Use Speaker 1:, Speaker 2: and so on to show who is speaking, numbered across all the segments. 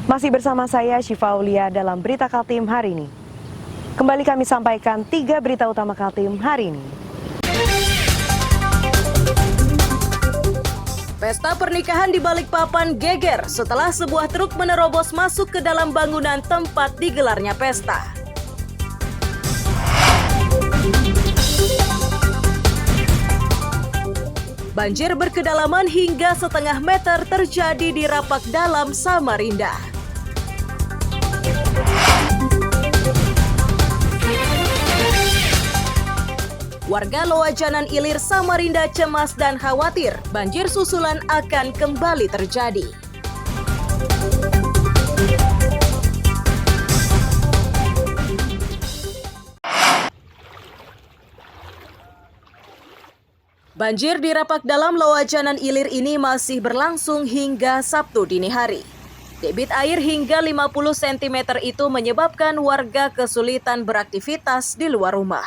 Speaker 1: Masih bersama saya Syifa Aulia dalam Berita Kaltim hari ini. Kembali kami sampaikan 3 berita utama Kaltim hari ini.
Speaker 2: Pesta pernikahan di Balikpapan geger setelah sebuah truk menerobos masuk ke dalam bangunan tempat digelarnya pesta. Banjir berkedalaman hingga setengah meter terjadi di Rapak Dalam, Samarinda. Warga Loajanan Ilir, Samarinda cemas dan khawatir banjir susulan akan kembali terjadi. Banjir di Rapak Dalam Loajanan Ilir ini masih berlangsung hingga Sabtu dini hari. Debit air hingga 50 cm itu menyebabkan warga kesulitan beraktivitas di luar rumah.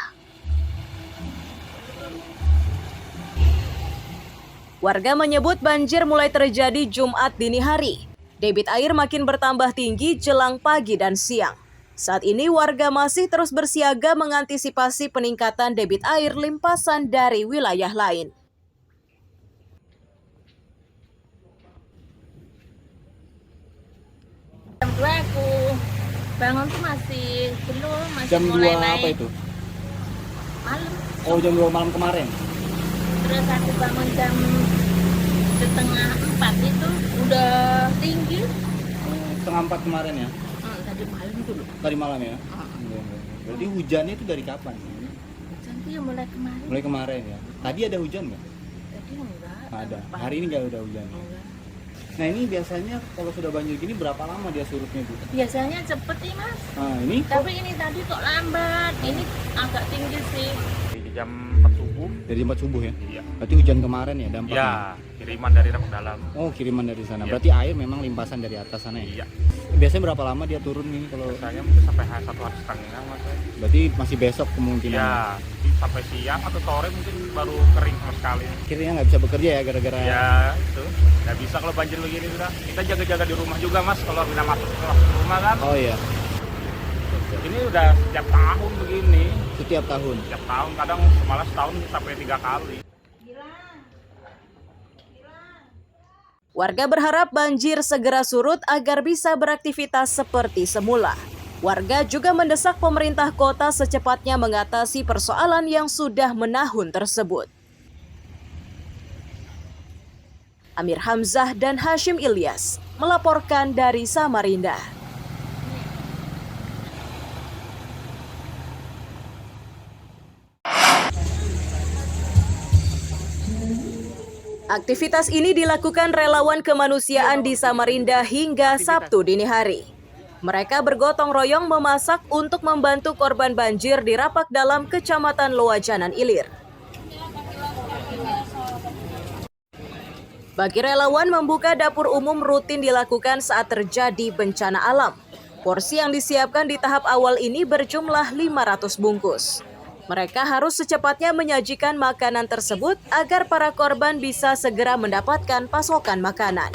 Speaker 2: Warga menyebut banjir mulai terjadi Jumat dini hari. Debit air makin bertambah tinggi jelang pagi dan siang. Saat ini warga masih terus bersiaga mengantisipasi peningkatan debit air limpasan dari wilayah lain.
Speaker 3: Jam 2 aku bangun tuh masih belum, masih
Speaker 4: jam
Speaker 3: mulai
Speaker 4: 2
Speaker 3: naik.
Speaker 4: apa itu?
Speaker 3: Malam.
Speaker 4: Oh, jam 2 malam kemarin?
Speaker 3: Terus aku bangun jam setengah 4 itu udah tinggi.
Speaker 4: Setengah 4 kemarin ya?
Speaker 3: Tadi malam dulu.
Speaker 4: Tadi malam ya? Berarti hujannya itu dari kapan?
Speaker 3: Hujan tuh ya mulai kemarin.
Speaker 4: Mulai kemarin ya? Tadi ada hujan nggak?
Speaker 3: Tadi enggak.
Speaker 4: Nggak ada. Hari ini nggak ada hujan.
Speaker 3: Enggak.
Speaker 4: Nah ini biasanya kalau sudah banjir gini berapa lama dia surutnya Bu?
Speaker 3: Biasanya cepet nih Mas.
Speaker 4: Nah ini
Speaker 3: Tapi ini tadi kok lambat. Ini agak tinggi sih.
Speaker 5: Jam 4 subuh.
Speaker 4: dari 4 subuh ya?
Speaker 5: Iya.
Speaker 4: Berarti hujan kemarin ya dampaknya?
Speaker 5: Iya, kiriman dari Rapak Dalam.
Speaker 4: Oh, kiriman dari sana.
Speaker 5: Iya.
Speaker 4: Berarti air memang limpasan dari atas sana ya?
Speaker 5: Iya.
Speaker 4: Biasanya berapa lama dia turun nih kalau?
Speaker 5: Saya mungkin sampai 1,5 hari Mas.
Speaker 4: Berarti masih besok kemungkinan?
Speaker 5: Iya, sampai siang atau sore mungkin baru kering sama sekali.
Speaker 4: Akhirnya nggak bisa bekerja ya gara-gara?
Speaker 5: Ya itu, nggak bisa kalau banjir begini sudah. Kita jaga-jaga di rumah juga Mas, kalau kita masuk ke rumah kan.
Speaker 4: Oh iya.
Speaker 5: Ini udah setiap tahun begini.
Speaker 4: Setiap tahun?
Speaker 5: Setiap tahun, kadang malah setahun sampai 3 kali.
Speaker 2: Warga berharap banjir segera surut agar bisa beraktivitas seperti semula. Warga juga mendesak pemerintah kota secepatnya mengatasi persoalan yang sudah menahun tersebut. Amir Hamzah dan Hashim Ilyas melaporkan dari Samarinda. Aktivitas ini dilakukan relawan kemanusiaan di Samarinda hingga Sabtu dini hari. Mereka bergotong royong memasak untuk membantu korban banjir di Rapak Dalam, Kecamatan Loajanan Ilir. Bagi relawan, membuka dapur umum rutin dilakukan saat terjadi bencana alam. Porsi yang disiapkan di tahap awal ini berjumlah 500 bungkus. Mereka harus secepatnya menyajikan makanan tersebut agar para korban bisa segera mendapatkan pasokan makanan.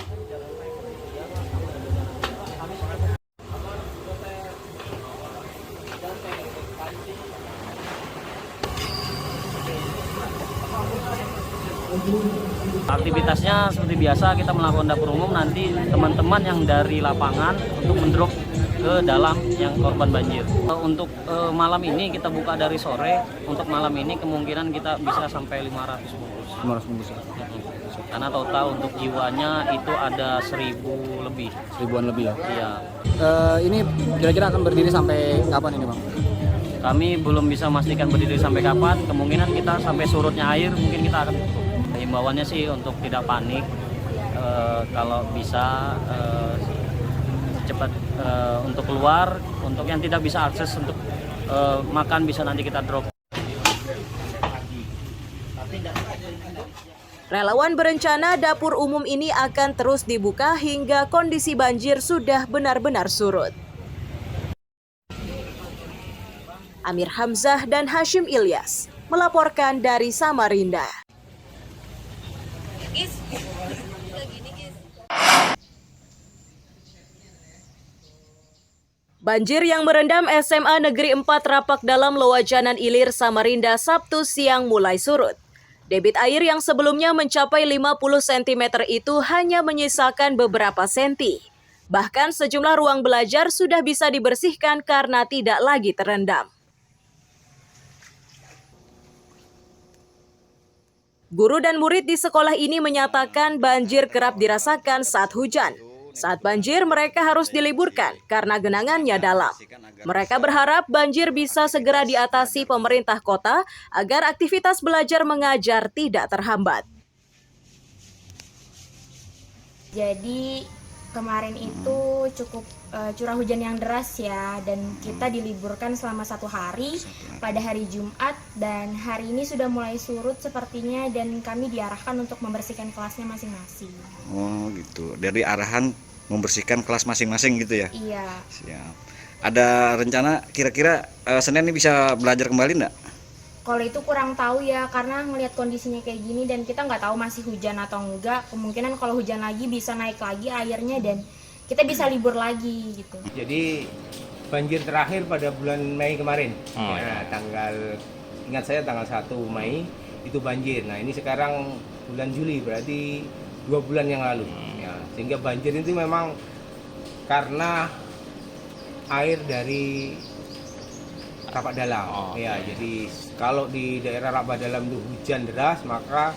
Speaker 6: Aktivitasnya seperti biasa, kita melakukan dapur umum, nanti teman-teman yang dari lapangan untuk mendrop ke dalam yang korban banjir. Untuk malam ini kita buka dari sore, untuk malam ini kemungkinan kita bisa sampai 500 bungkus.
Speaker 4: 500 bungkus ya?
Speaker 6: Karena total untuk jiwanya itu ada 1000 lebih.
Speaker 4: 1000-an lebih ya?
Speaker 6: Iya.
Speaker 4: Ini kira-kira akan berdiri sampai kapan ini Bang?
Speaker 6: Kami belum bisa memastikan berdiri sampai kapan, kemungkinan kita sampai surutnya air mungkin kita akan tutup. Himbauannya sih untuk tidak panik, kalau bisa cepat untuk keluar, untuk yang tidak bisa akses untuk makan bisa nanti kita drop.
Speaker 2: Relawan berencana dapur umum ini akan terus dibuka hingga kondisi banjir sudah benar-benar surut. Amir Hamzah dan Hashim Ilyas melaporkan dari Samarinda. Banjir yang merendam SMA Negeri 4 Rapak Dalam Loajanan Ilir, Samarinda Sabtu siang mulai surut. Debit air yang sebelumnya mencapai 50 cm itu hanya menyisakan beberapa senti. Bahkan sejumlah ruang belajar sudah bisa dibersihkan karena tidak lagi terendam. Guru dan murid di sekolah ini menyatakan banjir kerap dirasakan saat hujan. Saat banjir, mereka harus diliburkan karena genangannya dalam. Mereka berharap banjir bisa segera diatasi pemerintah kota agar aktivitas belajar mengajar tidak terhambat.
Speaker 7: Jadi kemarin itu cukup curah hujan yang deras ya, dan kita diliburkan selama 1 hari pada hari Jumat, dan hari ini sudah mulai surut sepertinya, dan kami diarahkan untuk membersihkan kelasnya masing-masing.
Speaker 8: Oh gitu, dari arahan membersihkan kelas masing-masing gitu ya?
Speaker 7: Iya.
Speaker 8: Siap. Ada rencana kira-kira Senin ini bisa belajar kembali enggak?
Speaker 7: Kalau itu kurang tahu ya, karena ngelihat kondisinya kayak gini dan kita nggak tahu masih hujan atau enggak. Kemungkinan kalau hujan lagi bisa naik lagi airnya dan kita bisa libur lagi gitu.
Speaker 9: Jadi banjir terakhir pada bulan Mei kemarin. Ingat saya tanggal 1 Mei itu banjir. Nah, ini sekarang bulan Juli, berarti 2 bulan yang lalu. Ya, sehingga banjir itu memang karena air dari Rapak Dalam. Ya, jadi kalau di daerah Rapak Dalam itu hujan deras, maka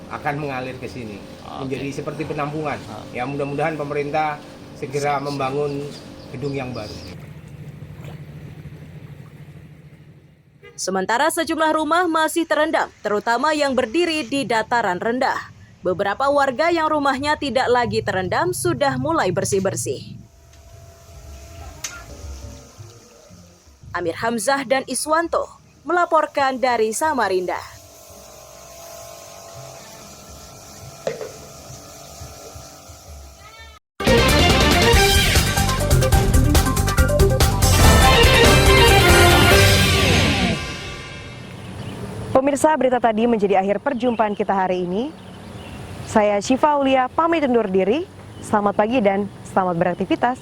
Speaker 9: akan mengalir ke sini. Menjadi seperti penampungan. Ya, mudah-mudahan pemerintah segera membangun gedung yang baru.
Speaker 2: Sementara sejumlah rumah masih terendam, terutama yang berdiri di dataran rendah. Beberapa warga yang rumahnya tidak lagi terendam sudah mulai bersih-bersih. Amir Hamzah dan Iswanto melaporkan dari Samarinda.
Speaker 1: Pemirsa, berita tadi menjadi akhir perjumpaan kita hari ini. Saya Syifa Aulia pamit undur diri. Selamat pagi dan selamat beraktivitas.